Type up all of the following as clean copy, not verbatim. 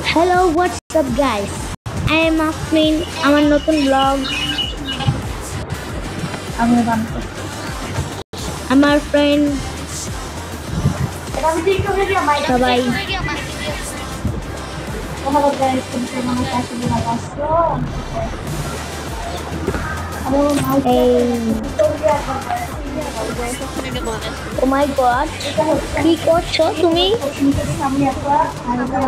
Hello, what's up guys? I am Afrin. আমার নতুন blog আমার ফ্রেন্ড সবাই Oh my god, কি করছো তুমি?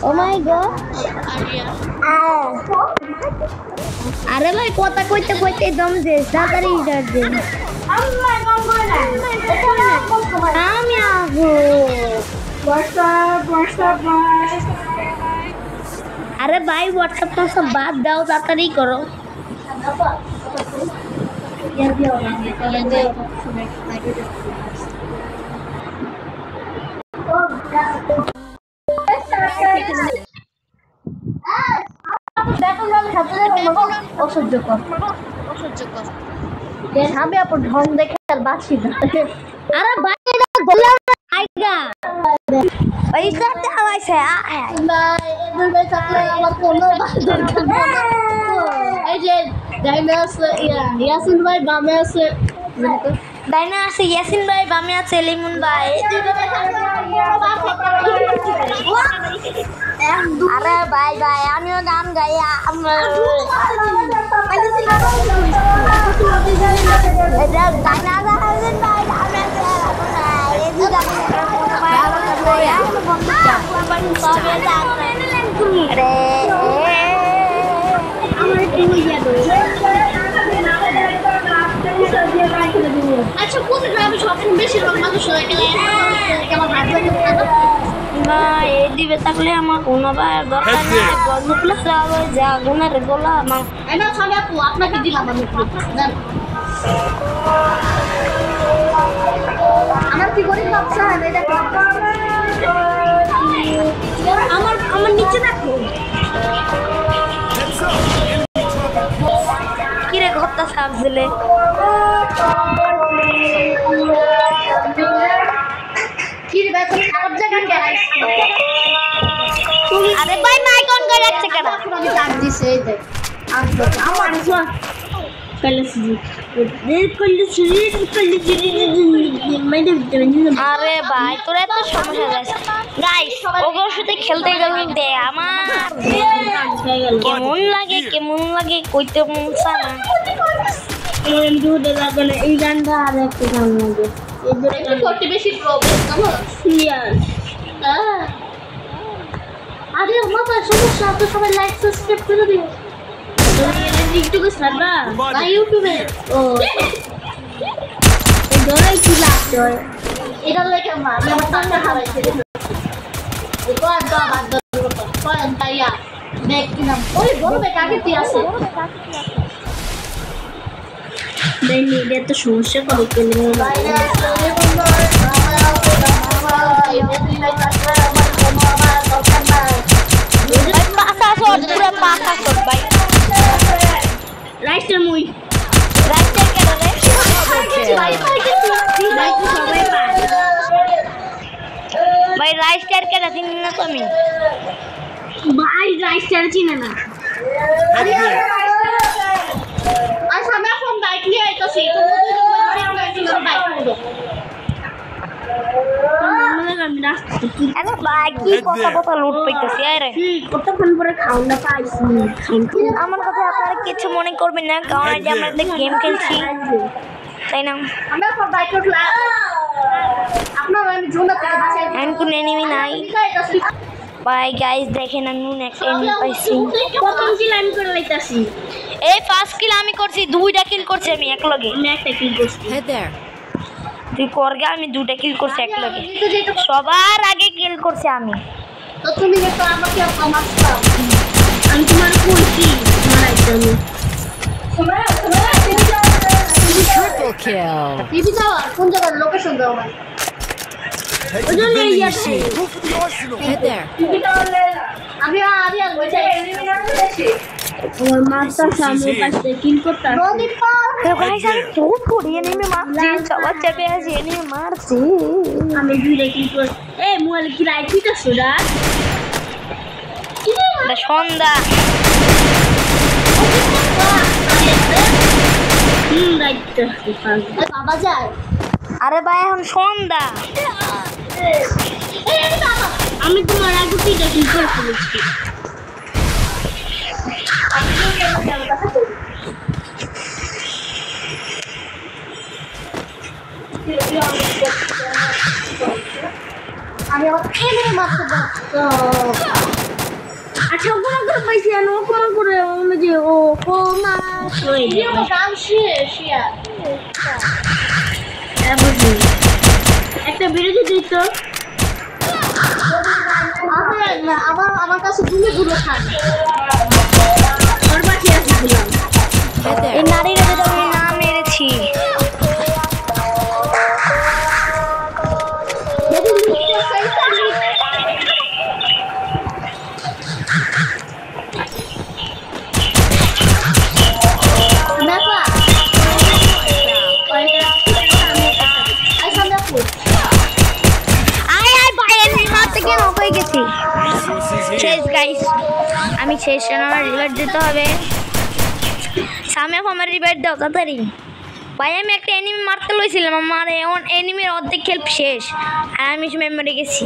Oh my god, আরে ভাই কথা কইতে কইতে দম দে তাড়াতাড়ি স্টার্ট দে আমি আসবো আরে ভাই হোয়াটসঅ্যাপ তো সব বাদ দাও তাড়াতাড়ি করো আমি আপন ঢং দেখে আর বাঁচি না আরে বাইরে বললাম আইগা পয়সা দেওয়াইছে আমার কোনো দরকার নেই এই যে ডাইনা আছে ইয়াসিন ভাই বামে আছে ডাইনা আছে ইয়াসিন ভাই বামে আছে লিমন ভাই আরে ভাই ভাই আমিও গান গাই আচ্ছা কোন গ্রামে সবচেয়ে বেশি লোক মানুষ হয় কেমন না এই দিবে থাকলে আমার কোনো দরকার নেই গল্পগুলো যাবে যা গুণের গোলা আমার এটা সব আপু আপনাকে দিলাম আমি আমার কি করি বাচ্চা এটা আমার নিচে রাখো কি রে ঘরটা সাফ দিলে আরে ভাই মাইক অন করে রাখছে কেন আমি কাট দিছি এই দেখ আমার আরে ভাই তোর এত সমস্যা যাচ্ছে গাইস ওগোর সাথে খেলতে গেলে দে আমার কেমন লাগে কইতে মন চায় না এই গানটা আর একটা গান লাগে করতে বেশি প্রবলেম সিরিয়াস আরে আমার সমস্যা তো সবাই লাইক সাবস্ক্রাইব করে দিও ইউটিউবে ছাড়বা না ইউটিউবে ও এই দলাই কি লাগছে এটা লাগে আমি আমার সামনে হারাইছে কোন তো বাদ দাও কোন তাইয়া দেখ কি নাম ওই বড় বেটা আগে তুই আছে দেই নি এটা তো সমস্যা করে কেন রাইস্টার মুই রাইস্টার কেন রে ভাই রাইস্টার কেন চিনি না তো আমি ভাই রাইস্টার চিনে না আরে আচ্ছা আমি ফোন বাইক নিয়ে আইতাছি তো বাইক উঠো আরে ভাই কি কথা লুট পাইতেছি আরে কতক্ষণ পরে খাওয়া পাইছি আমার কথা আপনারা কিছু মনে করবেন না কারণ আজ আমরা একটা গেম খেলছি তাই না আমরা ফর বাইক উঠলা আপনারা আমি জোনা থেকে বাঁচাই এন্ড কোন এনিমি নাই বাই গাইস দেখেন আমি নেক্সট এনিমি পাইছি প্রথম কিল আমি করে লাইতাছি এই ফার্স্ট কিল আমি করছি দুইটা কিল করছি আমি এক লগে আমি একটা কিল করছি হে देयर তুই করগে আমি দুইটা কিল করছি এক লগে সবার আগে কিল করছি আমি তো তুমি তো আমাকে মারছো আমি তোমার কইছি মারাইছো Triple kill. টিভি দাও কোন জায়গার লোকেশন দাও ভাই ওই যে ইয়াছে Hit there. টিভি দাও আমি আর বলছি এলিমিনেট হয়েছে और मास्टर सामने पास किल করতে তো গাইস আমি খুব করি এনিমি মারছি সবার চেপে আছে এনিমি মারছি আমি দুইটা কিল কর এই মোবাইল কি রাইট হইতাছ না সন্ধ্যা বাবা যায় আরে ভাই এখন সন্ধ্যা আমি তোমার আগে পিঠা কি করছি আমি এমনি মাত্র আচ্ছা ওখানে করে পাইছি আমি ওখানে করে যে ও কোমা গান শেষ একটা বিরতি দিত আমার কাছে গুলো খান ওর বাকি আছে দিলাম এই নারীরা যেটা আমি নাম মেরেছি শেষ গাইস আমি শেষ আমার রিভাইভ দিতে হবে সামনে আমার রিভাইভ দাও তাড়াতাড়ি ভাই আমি একটা এনিমি মারতে লইছিলাম আমার এখন এনিমির অর্ধেক খেল শেষ আর আমি মরে গেছি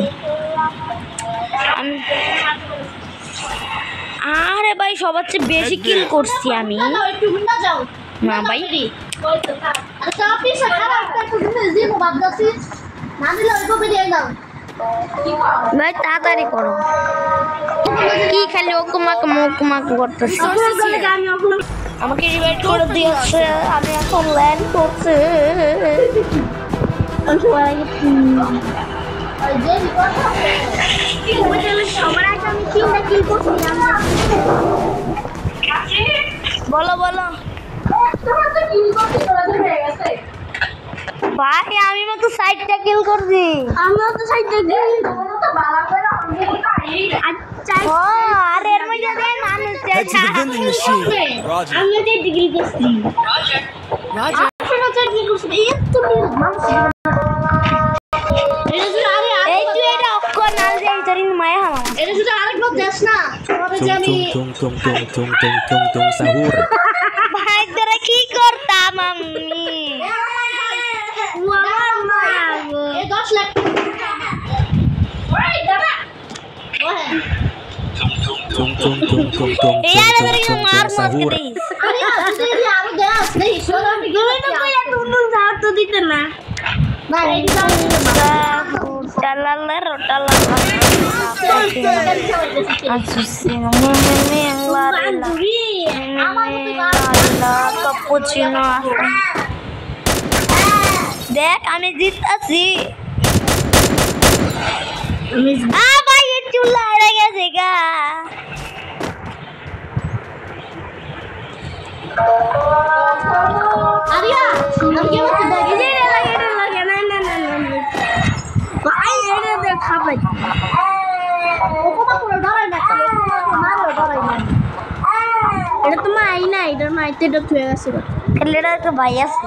আরে ভাই সবার চেয়ে বেশি কিল করছি আমি না ভাই ভাই তাড়াতাড়ি করো কি খালি ওকুমাক করতেছি আমাকে রিভাইভ করে দিয়েছে আমি এখন ল্যান্ড করছি বলো বলো ভাই আমি তো সাইডটা কিল করছি আমিও তো সাইডটা কিল ও আরে এর মধ্যে দেন মানুষ আমি যে ডিগ্রি করছি Roger. আপনারা যে ডিগ্রি করছেন এত মানুষ এই তুই এটা অক্ষর নাল যে ইতরিন মায়া হামা এটা শুধু আরেকবার দেশ না তোমাদের যে আমি Tung sahur. ভাই তোরা কি করতাম আমি এই 10 লাখ ওই দাদা এই আরে তোর মার মারতে দিস আরে যদি আরো দেশ নেই সোনা আমি গেলে না কই এত উন্নন যাওয়ার তো দিতে না না রেডি দাও টালালা রটালা Assassino, cappuccino. দেখ আমি জিততাছি ভাই এর চুলা এড়ে গেছে গা আরিয়া আমি কি করতে দাও এই লাগে না ভাই এড়ে দে খাবে ওকমা করে ধরে না মারো ধরে না এটা তো মাই না এটা মাইতে তো থুয়ে গেছে খেলেটা তো ভাই আছে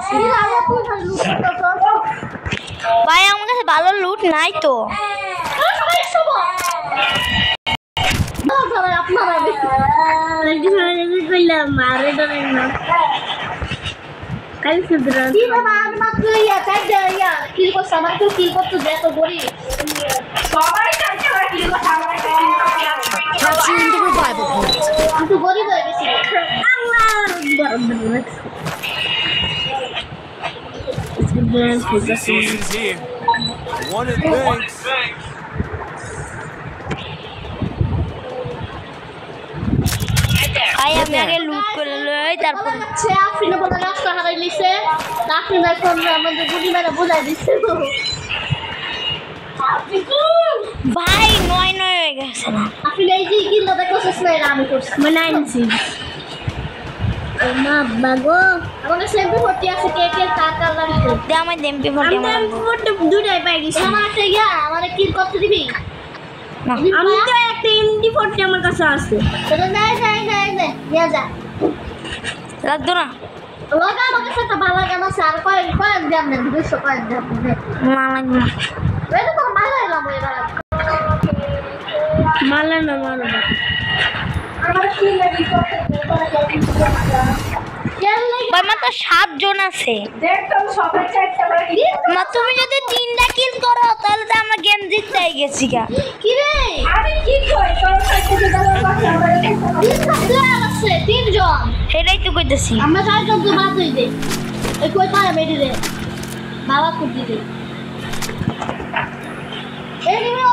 ভাই আমার কাছে ভালো লুট নাই তো আপনারা রেডি হয়ে কইলাম মারে ধরে না কাল সুদরা কি বাবা আজ মাত্র ইয়া তাই ইয়া কিল কো সামান তো কিল করতে দে তো গরি সবাই চাইছে আর কিল কো সামান Capturing the revival point. আমি গরি হয়ে গেছি আল্লাহ Season's here. One and thanks. ভাই আমি আগে লুট করে লই তারপর সে আফরিনে বলে রাস্তা হারাই লিছে আফরিনে কোন আমাদের গুলি মেরে বুঝাই দিছে ভাই নয় হয়ে গেছে না আফরিনে এই যে কিল দেখছস না আমি করছি মানে আনছি মা বাগো আমাদের সেমপি ফটি আছে কে কে টাকা লাগবে দে আমার এমপি ফোর্টি আমার ফটো দুটাই পাই গেছি আমার আছে গিয়া আমারে কিল করতে দিবি না আমি তো একটা এমডি ফটো আমার কাছে আছে তো নাই নিয়ে যা লাগতো না লগা আমার কাছে একটা ভালো গান আছে আর কয়েক দাম নেন 200 কয়েক দাম নেন না লাগবে না এটা তো মালা এলাম এবার মালা না ভাই মাত্র 7 জন আছে। মা তুমি যদি 3টা কিল করো তাহলে তো আমরা গেম জিততে গেছি গা। কি রে আমি কি কই তোর কাছে আছে 3 জন সেটাই তো কইতেছি। আমরা 4 জন তো বাদ হই দে এই কই পায় বেডি রে বাবা কুটি দে এই নিয়ে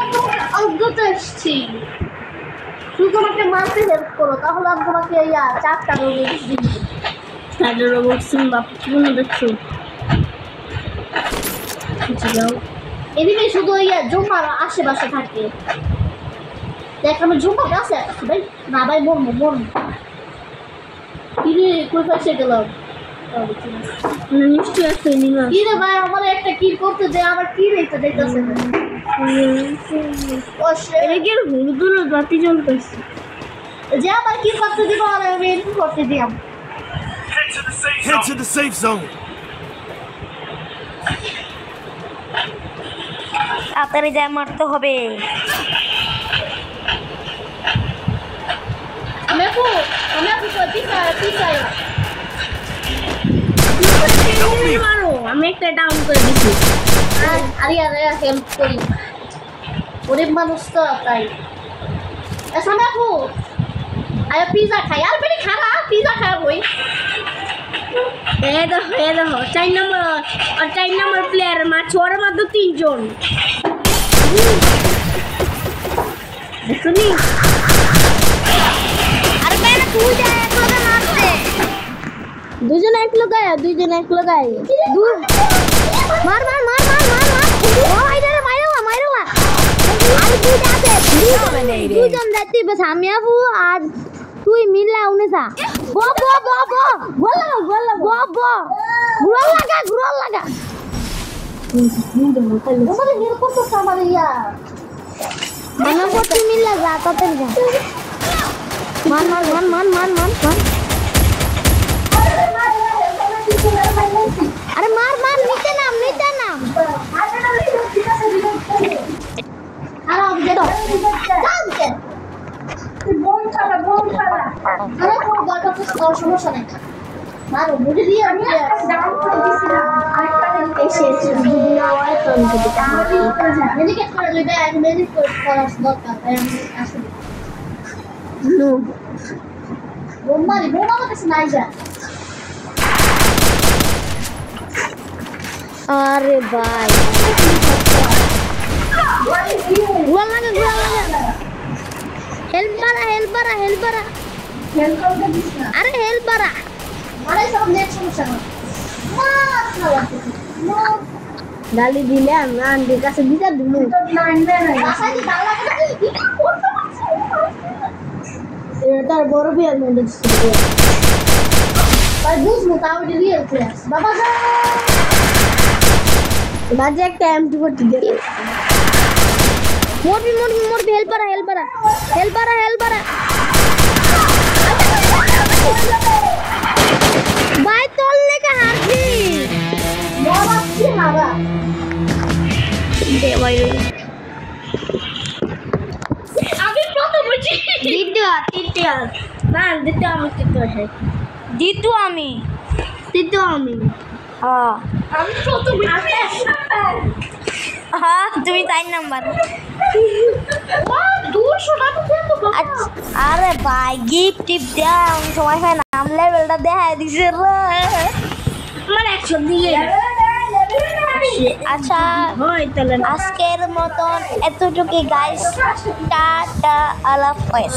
অজ্ঞতা আসছি তুই তোমাকে মারতে হেল্প করো তাহলে আমি তোমাকে ইয়া 4টা রোবট দিব 4টা রোবট সিম বাপ তুমি দেখছো কিছু যাও এদিকে শুধু ইয়া জুমার আশেপাশে থাকে দেখ আমি জুমা গাছে ভাই না ভাই মরমু কি রে কই পাশে গেলাম নিশ্চয় আছে নিমা কি রে ভাই আমার একটা কিল করতে দে আমার কি রেতে দেখতেছে না ও সেরে গেল হুদুলো বাতি জ্বলতেছে যে আমার কি করতে দিব আর আমি এরকম করতে দিলাম Head to the safe zone. তাড়াতাড়ি যায় মারতে হবে। আমি কই পিছায় মারো আমি একটা ডাউন করে দিছি আরে হেল্প করি গরিব মানুষ তো তাই সামনে আপু আয়া পিজা খাই আর বেরি খানা পিজা খাবই এই দেখো 4 নম্বর প্লেয়ার মাছ ওর মধ্যে 3 জন শুনি আরে ভাই না তুই যা এক লগে মারতে। দুজন এক লাগায় মার ও আইরে মাইরা আরে দুইটা আছে দুজন যাইতে বাস আমি আবু আর তুই মিলা উনেসা গোল লাগা ওরে মেরে কত সামার ইয়া মানে তুই মিলা যা তাড়াতাড়ি যা মান আরে মার নিচে নাম আরে আমি দেখো জানতে বোম ছাড়া আরে কোন গল্প তো সমস্যা নেই মারো বুঝে দিয়ে আমি ডাউন করে দিছিলাম আরেকটা এসে দুনিয়া ওয়াই তো মেডিকেট করে লইবে আমি মেডিকেট করার দরকার আমি আসলে নো বোম আমার কাছে নাই যা আরে ভাই গোল লাগা হেল্প করা আরে হেল্প করা আরে সব নেট সমস্যা না গালি দিলে আমরা আন্টির কাছে দিতে দিমু তার বড় বিয়ার মধ্যে ভাই বুঝবো তাও রিয়েল ক্লাস বাবা বাজে একটা এমটি করতে দে মোরবি হেল্প করা ভাই তোর লেখা হারছি মারাচ্ছি মারা দে ভাই আমি প্রথম হইছি দ্বিতীয় না দ্বিতীয় আমি হ্যাঁ আমি প্রথম হ্যাঁ তুমি 4 নাম্বার। আরে ভাই গিফট টিপ দাও সময় হয় নাম লেভেলটা দেখা দিছে রে আমার 100 দিয়ে আচ্ছা আজকের মতন এতটুকু গাইস টাটা আল্লাহ হাফেজ।